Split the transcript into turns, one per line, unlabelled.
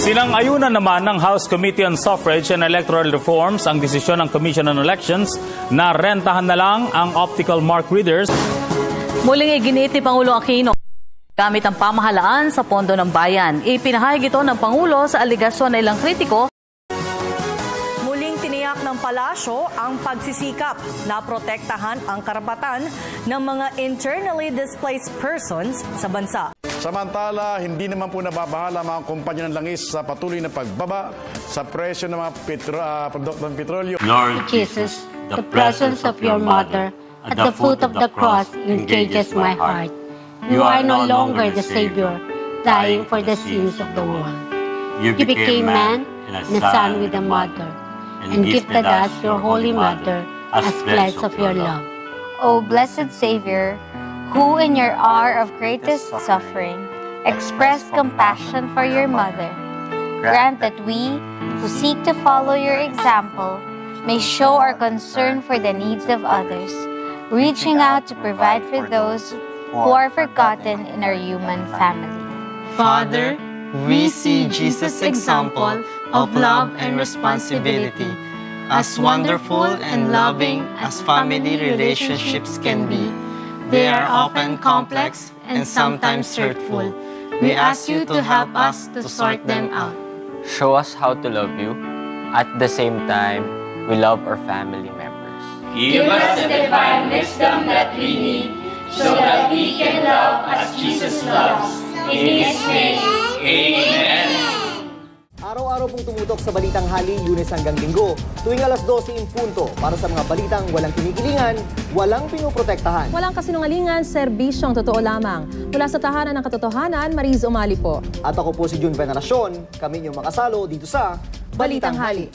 Sinang-ayunan naman ng House Committee on Suffrage and Electoral Reforms ang desisyon ng Commission on Elections na rentahan na lang ang optical mark readers.
Muling iginit ni Pangulo Aquino gamit ang pamahalaan sa pondo ng bayan. Ipinahayag ito ng Pangulo sa aligasyon na ilang kritiko. Muling tiniyak ng palasyo ang pagsisikap na protektahan ang karapatan ng mga internally displaced persons sa bansa.
Samantala, hindi naman po nababahala mga kumpanya ng langis sa patuloy na pagbaba sa presyo ng mga produktong petrolyo.
Lord Jesus, the presence of your mother at the foot of the cross engages my heart. You are no longer the Savior, dying for the sins of the world. You became man and a son with a mother, and gifted us your holy mother as pledge of your love.
O blessed Savior, who in your hour of greatest suffering expressed compassion for your mother, grant that we, who seek to follow your example, may show our concern for the needs of others, reaching out to provide for those who are forgotten in our human family.
Father, we see Jesus' example of love and responsibility. As wonderful and loving as family relationships can be, they are often complex and sometimes hurtful. We ask you to help us to sort them out.
Show us how to love you. At the same time, we love our family members.
Give us the divine wisdom that we need so that we can love as Jesus loves. In His name, Amen.
Araw-araw pong tumutok sa Balitang Hali, Lunes hanggang Linggo, tuwing alas 12 in punto para sa mga balitang walang kinikilingan, walang pinoprotektahan.
Walang kasinungalingan, serbisyong totoo lamang. Mula sa Tahanan ng Katotohanan, Mariz Umali po.
At ako po si Jun Veneracion, kami inyong makasalo dito sa Balitang Hali.